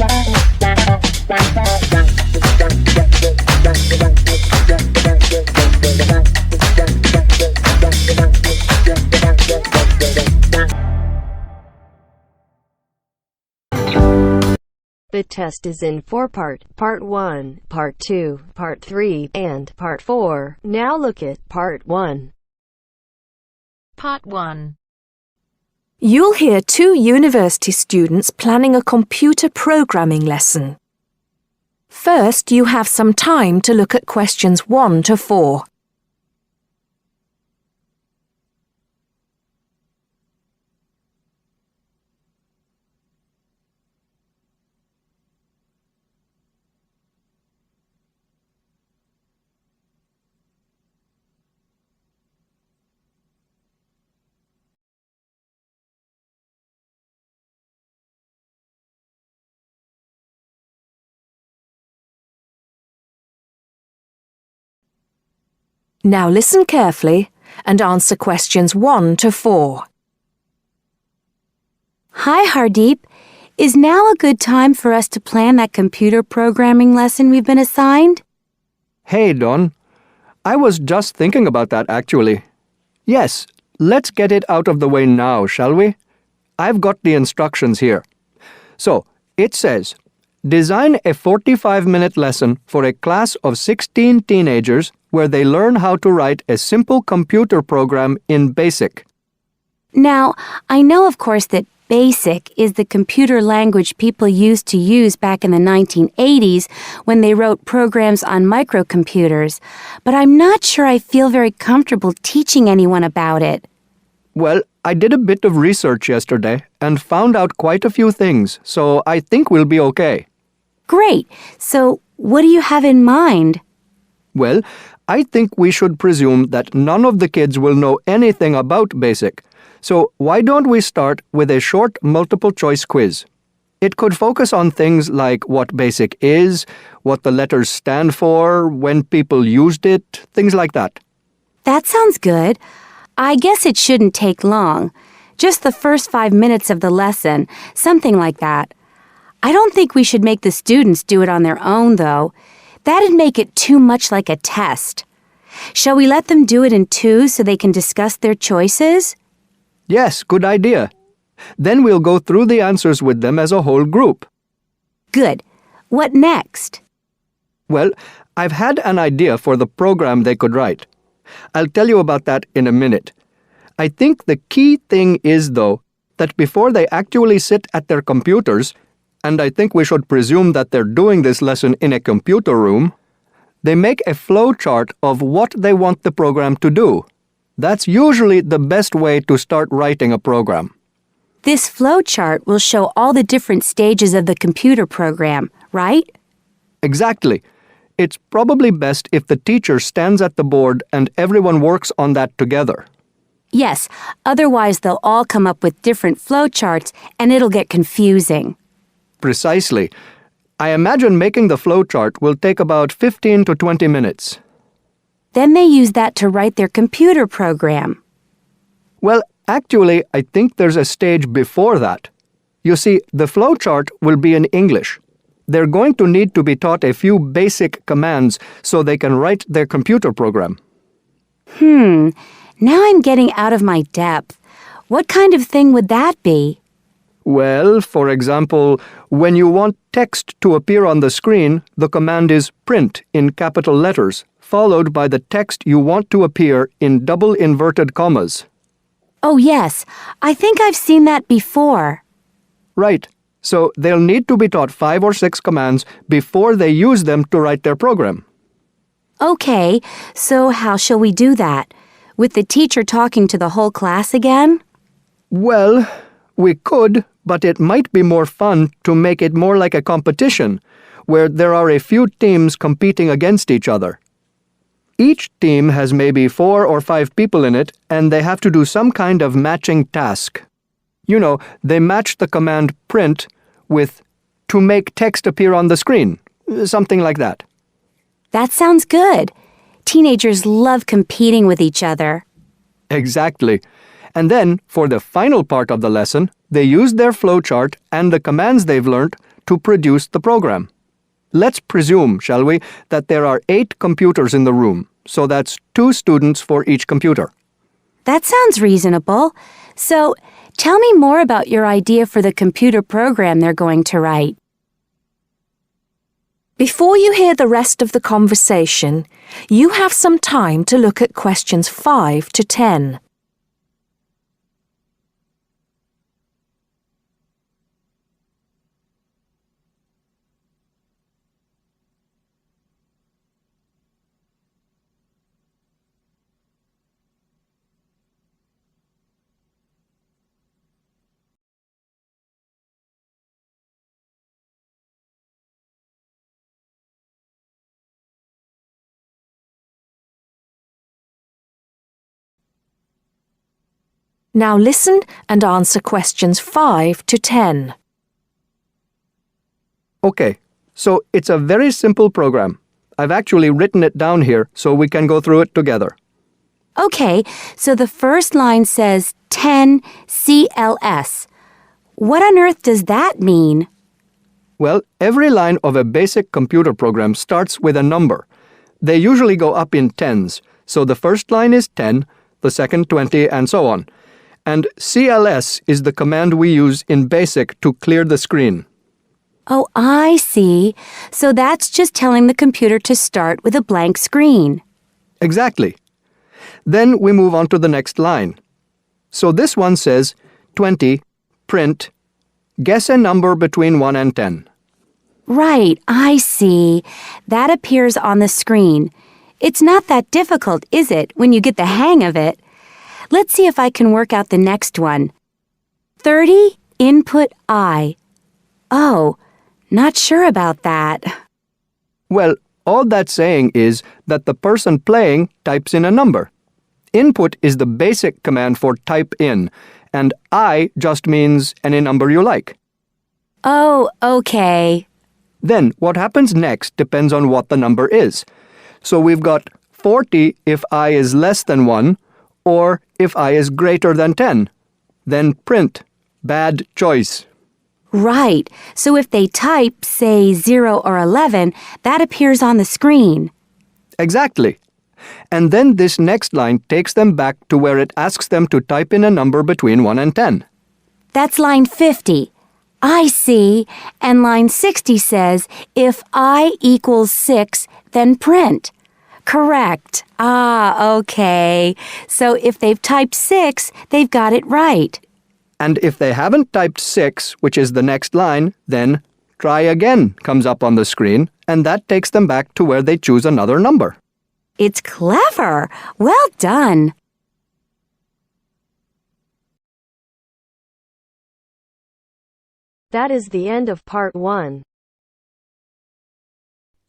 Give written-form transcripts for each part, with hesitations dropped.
The test is in 4-part, Part 1, Part 2, Part 3, and Part 4. Now look at Part 1. Part 1. You'll hear 2 university students planning a computer programming lesson. First, you have some time to look at questions 1 to 4. Now listen carefully and answer questions 1 to 4. Hi, Hardeep. Is now a good time for us to plan that computer programming lesson we've been assigned? Hey, Dawn. I was just thinking about that, actually. Yes, let's get it out of the way now, shall we? I've got the instructions here. So, it says, design a 45-minute lesson for a class of 16 teenagers where they learn how to write a simple computer program in BASIC. Now, I know, of course, that BASIC is the computer language people used to use back in the 1980s when they wrote programs on microcomputers, but I'm not sure I feel very comfortable teaching anyone about it. Well, I did a bit of research yesterday and found out quite a few things, so I think we'll be okay. Great. So, what do you have in mind? Well, I think we should presume that none of the kids will know anything about BASIC. So why don't we start with a short multiple-choice quiz? It could focus on things like what BASIC is, what the letters stand for, when people used it, things like that. That sounds good. I guess it shouldn't take long. Just the first 5 minutes of the lesson, something like that. I don't think we should make the students do it on their own, though. That'd make it too much like a test. Shall we let them do it in 2 so they can discuss their choices? Yes, good idea. Then we'll go through the answers with them as a whole group. Good. What next? Well, I've had an idea for the program they could write. I'll tell you about that in a minute. I think the key thing is, though, that before they actually sit at their computers, and I think we should presume that they're doing this lesson in a computer room, they make a flow chart of what they want the program to do. That's usually the best way to start writing a program. This flow chart will show all the different stages of the computer program, right? Exactly. It's probably best if the teacher stands at the board and everyone works on that together. Yes, otherwise they'll all come up with different flow charts and it'll get confusing. Precisely. I imagine making the flowchart will take about 15 to 20 minutes. Then they use that to write their computer program. Well, actually, I think there's a stage before that. You see, the flowchart will be in English. They're going to need to be taught a few basic commands so they can write their computer program. Now I'm getting out of my depth. What kind of thing would that be? Well, for example, when you want text to appear on the screen, the command is print in capital letters, followed by the text you want to appear in double inverted commas. Oh, yes. I think I've seen that before. Right. So they'll need to be taught 5 or 6 commands before they use them to write their program. Okay, so how shall we do that? With the teacher talking to the whole class again? Well, we could, but it might be more fun to make it more like a competition, where there are a few teams competing against each other. Each team has maybe 4 or 5 people in it, and they have to do some kind of matching task. You know, they match the command print with to make text appear on the screen, something like that. That sounds good. Teenagers love competing with each other. Exactly. And then, for the final part of the lesson, they use their flowchart and the commands they've learned to produce the program. Let's presume, shall we, that there are 8 computers in the room, so that's 2 students for each computer. That sounds reasonable. So, tell me more about your idea for the computer program they're going to write. Before you hear the rest of the conversation, you have some time to look at questions 5 to 10. Now listen and answer questions 5 to 10. Okay, so it's a very simple program. I've actually written it down here so we can go through it together. Okay, so the first line says 10 CLS. What on earth does that mean? Well, every line of a basic computer program starts with a number. They usually go up in tens, so the first line is 10, the second 20, and so on. And CLS is the command we use in BASIC to clear the screen. Oh, I see. So that's just telling the computer to start with a blank screen. Exactly. Then we move on to the next line. So this one says 20, print, guess a number between 1 and 10. Right, I see. That appears on the screen. It's not that difficult, is it, when you get the hang of it? Let's see if I can work out the next one. 30, input I. Oh, not sure about that. Well, all that's saying is that the person playing types in a number. Input is the basic command for type in, and I just means any number you like. Oh, okay. Then what happens next depends on what the number is. So we've got 40 if I is less than 1, or if I is greater than 10. Then print. Bad choice. Right. So if they type, say, 0 or 11, that appears on the screen. Exactly. And then this next line takes them back to where it asks them to type in a number between 1 and 10. That's line 50. I see. And line 60 says, if I equals 6, then print. Correct. Ah, okay. So if they've typed 6, they've got it right. And if they haven't typed 6, which is the next line, then try again comes up on the screen, and that takes them back to where they choose another number. It's clever. Well done. That is the end of part 1.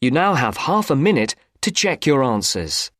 You now have half a minute to check your answers.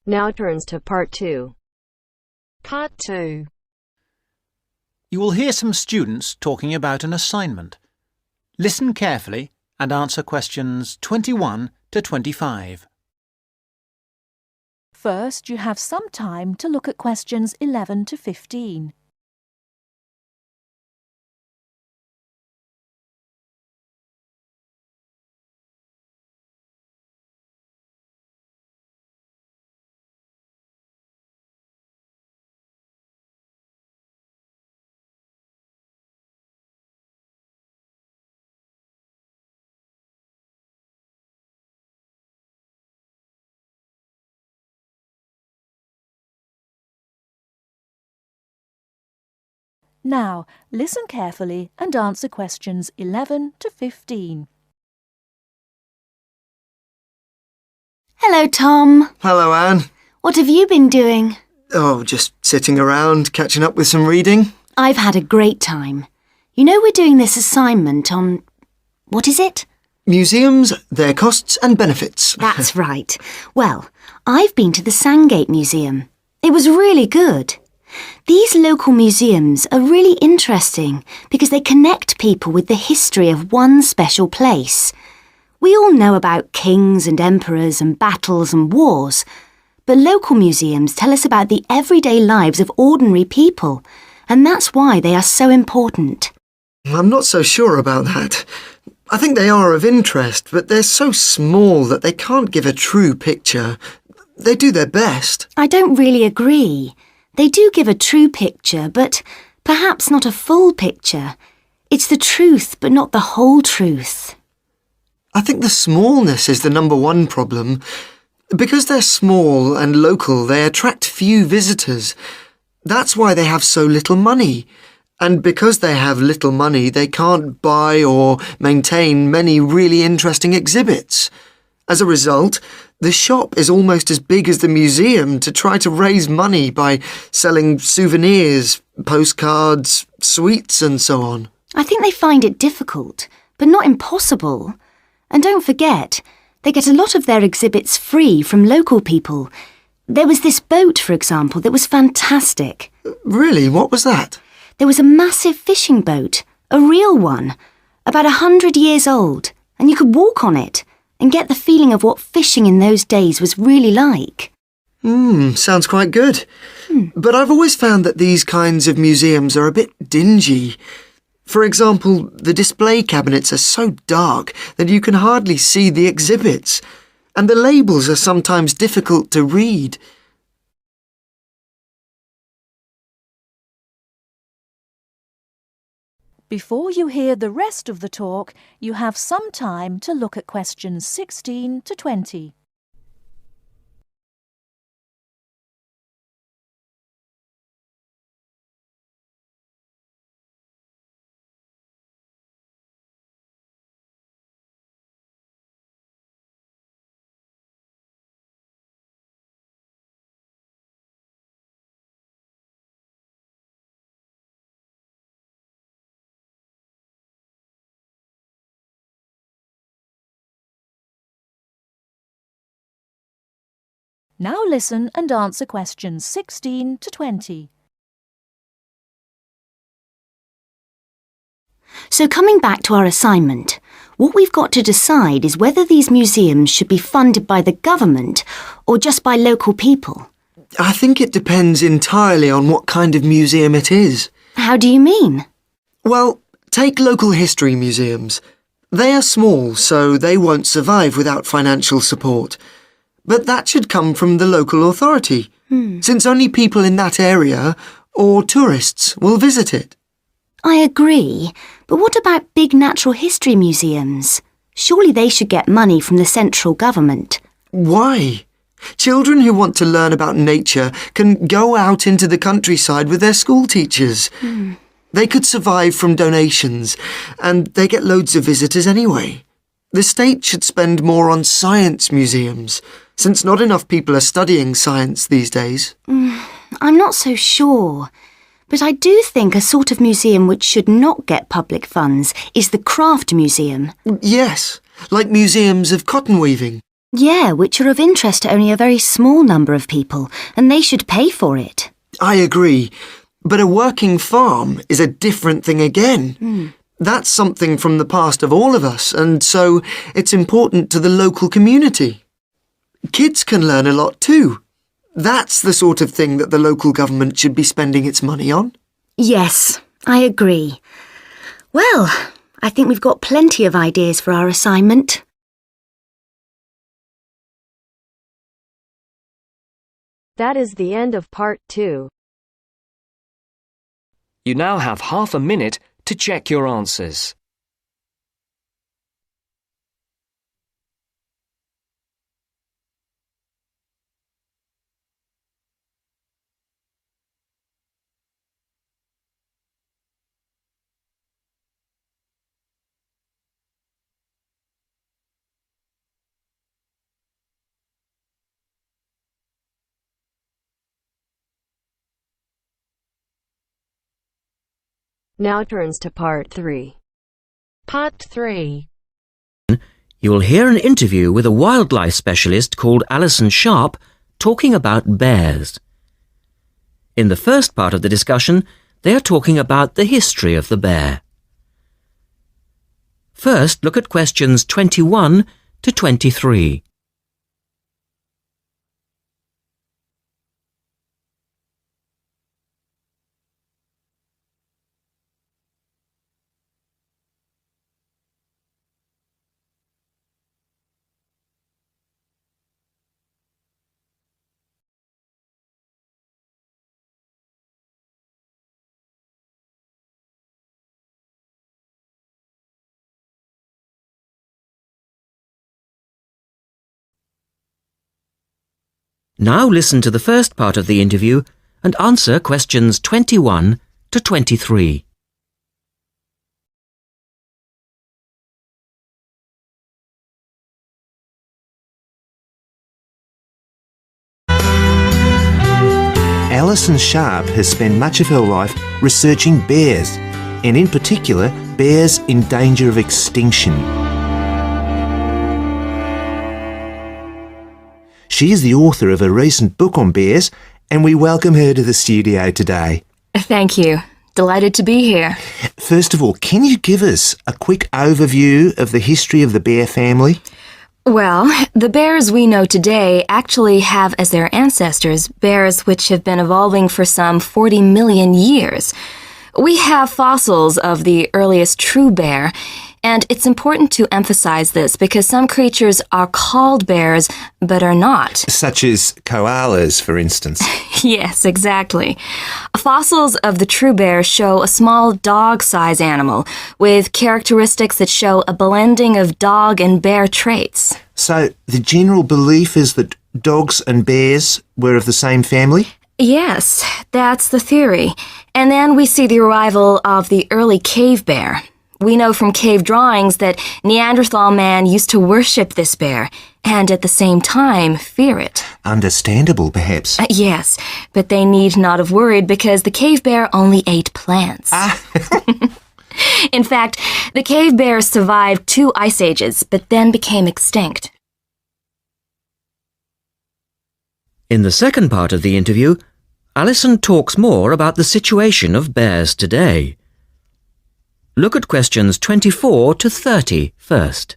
Now turns to part 2. Part 2. You will hear some students talking about an assignment. Listen carefully and answer questions 21 to 25. First, you have some time to look at questions 11 to 15. Now, listen carefully and answer questions 11 to 15. Hello, Tom. Hello, Anne. What have you been doing? Oh, just sitting around, catching up with some reading. I've had a great time. You know we're doing this assignment on... What is it? Museums, their costs and benefits. That's right. Well, I've been to the Sandgate Museum. It was really good. These local museums are really interesting because they connect people with the history of one special place. We all know about kings and emperors and battles and wars, but local museums tell us about the everyday lives of ordinary people, and that's why they are so important. I'm not so sure about that. I think they are of interest, but they're so small that they can't give a true picture. They do their best. I don't really agree. They do give a true picture, but perhaps not a full picture. It's the truth, but not the whole truth. I think the smallness is the number one problem. Because they're small and local, they attract few visitors. That's why they have so little money. And because they have little money, they can't buy or maintain many really interesting exhibits. As a result, the shop is almost as big as the museum to try to raise money by selling souvenirs, postcards, sweets and so on. I think they find it difficult, but not impossible. And don't forget, they get a lot of their exhibits free from local people. There was this boat, for example, that was fantastic. Really? What was that? There was a massive fishing boat, a real one, about 100 years old, and you could walk on it and get the feeling of what fishing in those days was really like. Sounds quite good. But I've always found that these kinds of museums are a bit dingy. For example, the display cabinets are so dark that you can hardly see the exhibits, and the labels are sometimes difficult to read. Before you hear the rest of the talk, you have some time to look at questions 16 to 20. Now listen and answer questions 16 to 20. So coming back to our assignment, what we've got to decide is whether these museums should be funded by the government or just by local people. I think it depends entirely on what kind of museum it is. How do you mean? Well, take local history museums. They are small, so they won't survive without financial support. But that should come from the local authority, since only people in that area or tourists will visit it. I agree, but what about big natural history museums? Surely they should get money from the central government. Why? Children who want to learn about nature can go out into the countryside with their school teachers. They could survive from donations, and they get loads of visitors anyway. The state should spend more on science museums, since not enough people are studying science these days. I'm not so sure, but I do think a sort of museum which should not get public funds is the craft museum. Yes, like museums of cotton weaving. Yeah, which are of interest to only a very small number of people, and they should pay for it. I agree, but a working farm is a different thing again. That's something from the past of all of us, and so it's important to the local community. Kids can learn a lot too. That's the sort of thing that the local government should be spending its money on. Yes, I agree. Well, I think we've got plenty of ideas for our assignment. That is the end of part 2. You now have half a minute to check your answers. Now turns to part 3. Part 3. You will hear an interview with a wildlife specialist called Alison Sharp talking about bears. In the first part of the discussion, they are talking about the history of the bear. First, look at questions 21 to 23. Now listen to the first part of the interview and answer questions 21 to 23. Alison Sharp has spent much of her life researching bears, and in particular, bears in danger of extinction. She is the author of a recent book on bears, and we welcome her to the studio today. Thank you. Delighted to be here. First of all, can you give us a quick overview of the history of the bear family? Well, the bears we know today actually have as their ancestors bears which have been evolving for some 40 million years. We have fossils of the earliest true bear, and it's important to emphasize this because some creatures are called bears but are not. Such as koalas, for instance. Yes, exactly. Fossils of the true bear show a small dog-size animal with characteristics that show a blending of dog and bear traits. So the general belief is that dogs and bears were of the same family? Yes, that's the theory. And then we see the arrival of the early cave bear. We know from cave drawings that Neanderthal man used to worship this bear and at the same time fear it. Understandable, perhaps. Yes, but they need not have worried because the cave bear only ate plants. In fact, the cave bear survived 2 ice ages, but then became extinct. In the second part of the interview, Alison talks more about the situation of bears today. Look at questions 24 to 30 first.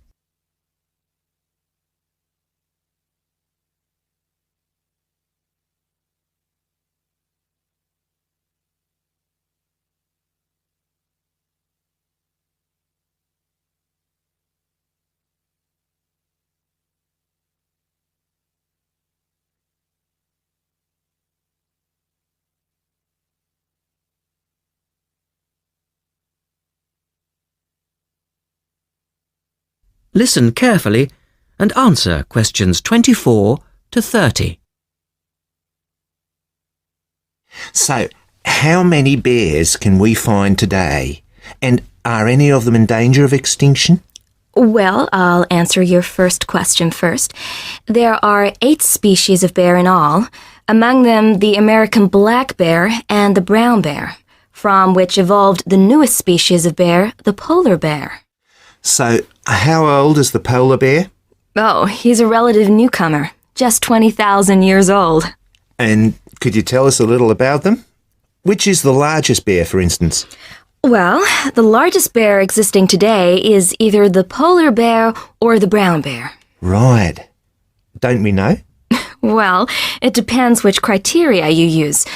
Listen carefully and answer questions 24 to 30. So, how many bears can we find today? And are any of them in danger of extinction? Well, I'll answer your first question first. There are 8 species of bear in all, among them the American black bear and the brown bear, from which evolved the newest species of bear, the polar bear. So, how old is the polar bear? Oh, he's a relative newcomer, just 20,000 years old. And could you tell us a little about them? Which is the largest bear, for instance? Well, the largest bear existing today is either the polar bear or the brown bear. Right. Don't we know? Well, it depends which criteria you use.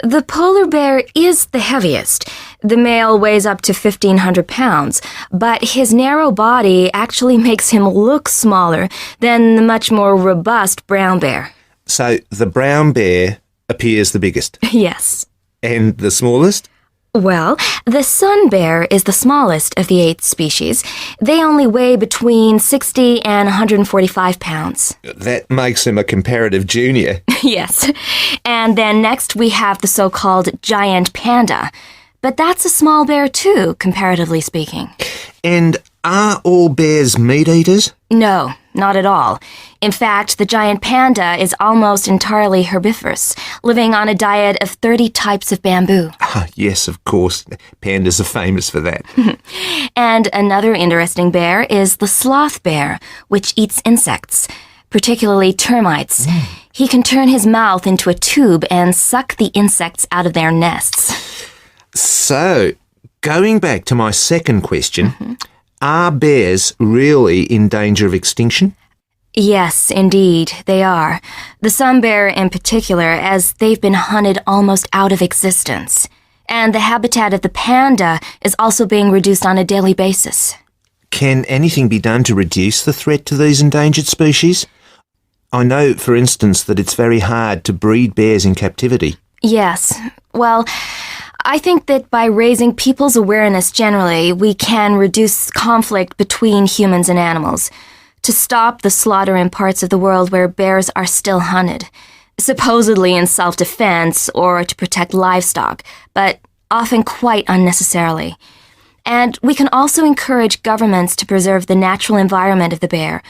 The polar bear is the heaviest. The male weighs up to 1,500 pounds, but his narrow body actually makes him look smaller than the much more robust brown bear. So the brown bear appears the biggest? Yes. And the smallest? Well, the sun bear is the smallest of the 8 species. They only weigh between 60 and 145 pounds. That makes him a comparative junior. Yes. And then next we have the so-called giant panda. But that's a small bear too, comparatively speaking. And are all bears meat eaters? No, not at all. In fact, the giant panda is almost entirely herbivorous, living on a diet of 30 types of bamboo. Yes, of course. Pandas are famous for that. And another interesting bear is the sloth bear, which eats insects, particularly termites. He can turn his mouth into a tube and suck the insects out of their nests. So, going back to my second question, are bears really in danger of extinction? Yes, indeed, they are. The sun bear in particular, as they've been hunted almost out of existence. And the habitat of the panda is also being reduced on a daily basis. Can anything be done to reduce the threat to these endangered species? I know, for instance, that it's very hard to breed bears in captivity. Yes. Well, I think that by raising people's awareness generally, we can reduce conflict between humans and animals, to stop the slaughter in parts of the world where bears are still hunted, supposedly in self-defense or to protect livestock, but often quite unnecessarily. And we can also encourage governments to preserve the natural environment of the bear,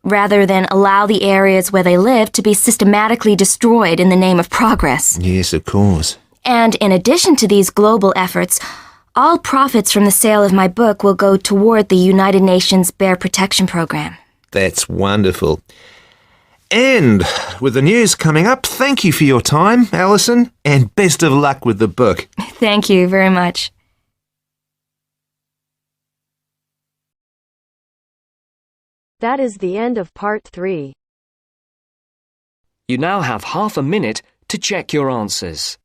rather than allow the areas where they live to be systematically destroyed in the name of progress. Yes, of course. And in addition to these global efforts, all profits from the sale of my book will go toward the United Nations Bear Protection Program. That's wonderful. And with the news coming up, thank you for your time, Alison, and best of luck with the book. Thank you very much. That is the end of part 3. You now have half a minute to check your answers.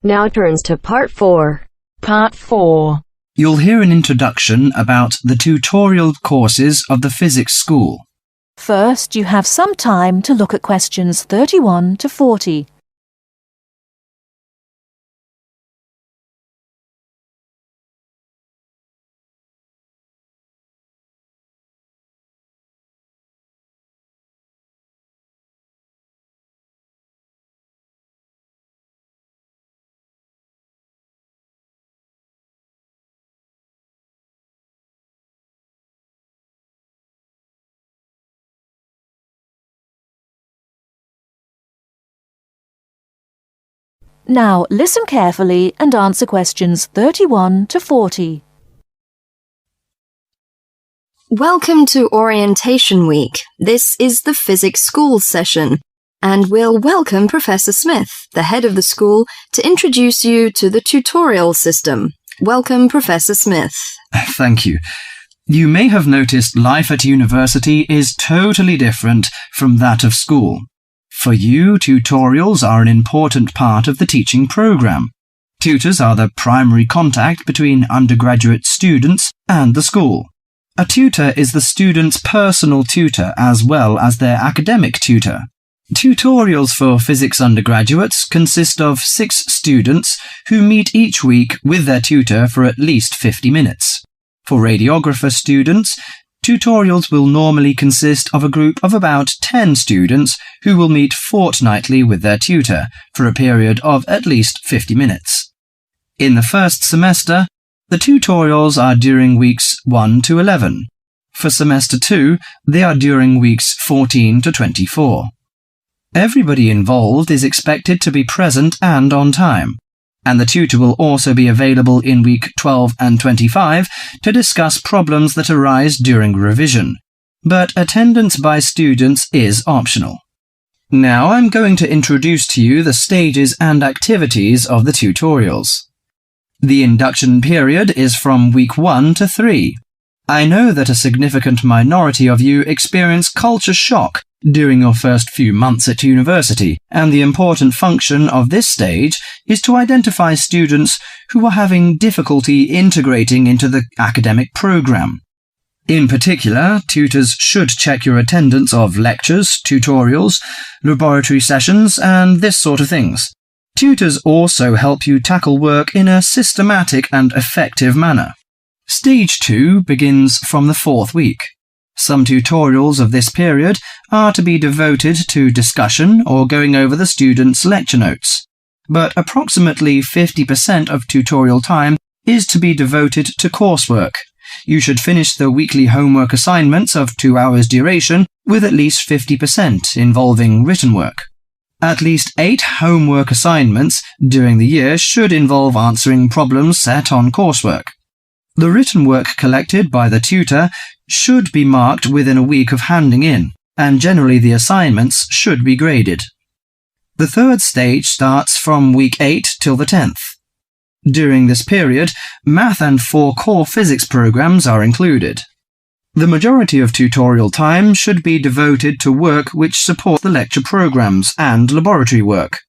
Now turns to part 4. Part 4. You'll hear an introduction about the tutorial courses of the physics school. First, you have some time to look at questions 31 to 40. Now listen carefully and answer questions 31 to 40. Welcome to Orientation Week. This is the physics school session, and we'll welcome Professor Smith, the head of the school, to introduce you to the tutorial system. Welcome, Professor Smith. Thank you. You may have noticed life at university is totally different from that of school. For you, tutorials are an important part of the teaching program. Tutors are the primary contact between undergraduate students and the school. A tutor is the student's personal tutor as well as their academic tutor. Tutorials for physics undergraduates consist of 6 students who meet each week with their tutor for at least 50 minutes. For radiographer students, tutorials will normally consist of a group of about 10 students who will meet fortnightly with their tutor for a period of at least 50 minutes. In the first semester, the tutorials are during weeks 1 to 11. For semester 2, they are during weeks 14 to 24. Everybody involved is expected to be present and on time, and the tutor will also be available in week 12 and 25 to discuss problems that arise during revision, but attendance by students is optional. Now I'm going to introduce to you the stages and activities of the tutorials. The induction period is from week 1 to 3. I know that a significant minority of you experience culture shock during your first few months at university, and the important function of this stage is to identify students who are having difficulty integrating into the academic program. In particular, tutors should check your attendance of lectures, tutorials, laboratory sessions, and this sort of things. Tutors also help you tackle work in a systematic and effective manner. Stage 2 begins from the 4th week. Some tutorials of this period are to be devoted to discussion or going over the students' lecture notes, but approximately 50% of tutorial time is to be devoted to coursework. You should finish the weekly homework assignments of 2 hours duration with at least 50% involving written work. At least 8 homework assignments during the year should involve answering problems set on coursework. The written work collected by the tutor should be marked within a week of handing in, and generally the assignments should be graded. The 3rd stage starts from week 8 till the 10th. During this period, math and 4 core physics programs are included. The majority of tutorial time should be devoted to work which support the lecture programs and laboratory work.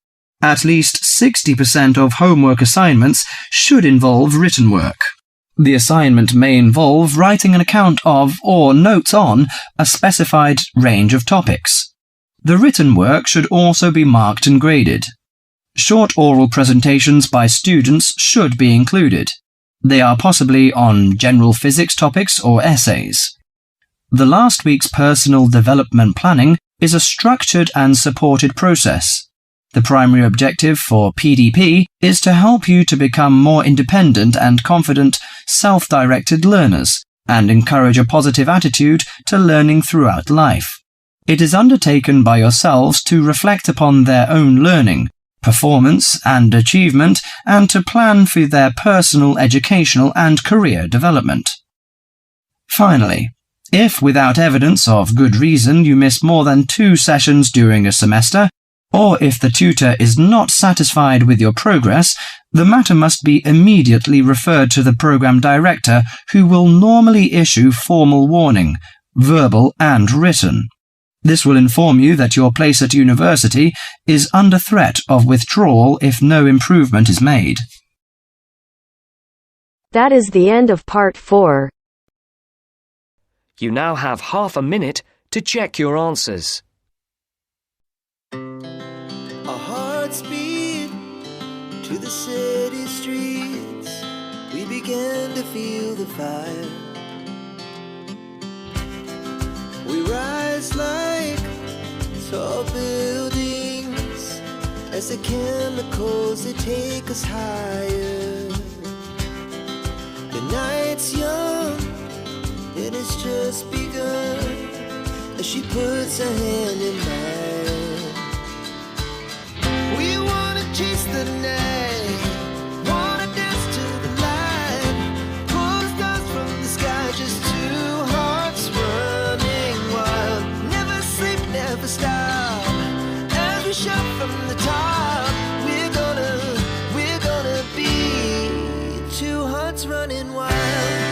At least 60% of homework assignments should involve written work. The assignment may involve writing an account of or notes on a specified range of topics. The written work should also be marked and graded. Short oral presentations by students should be included. They are possibly on general physics topics or essays. The last week's personal development planning is a structured and supported process. The primary objective for PDP is to help you to become more independent and confident, self-directed learners and encourage a positive attitude to learning throughout life. It is undertaken by yourselves to reflect upon their own learning, performance and achievement, and to plan for their personal, educational and career development. Finally, if without evidence of good reason you miss more than 2 sessions during a semester, or if the tutor is not satisfied with your progress, the matter must be immediately referred to the program director, who will normally issue formal warning, verbal and written. This will inform you that your place at university is under threat of withdrawal if no improvement is made. That is the end of part 4. You now have half a minute to check your answers. Our hearts beat to the city streets. We began to feel the fire. We rise like tall buildings as the chemicals, they take us higher. The night's young and it's just begun as she puts her hand in mine. We wanna chase the night, wanna dance to the light, pull stars from the sky, just 2 hearts running wild. Never sleep, never stop, as we shout from the top. We're gonna be 2 hearts running wild.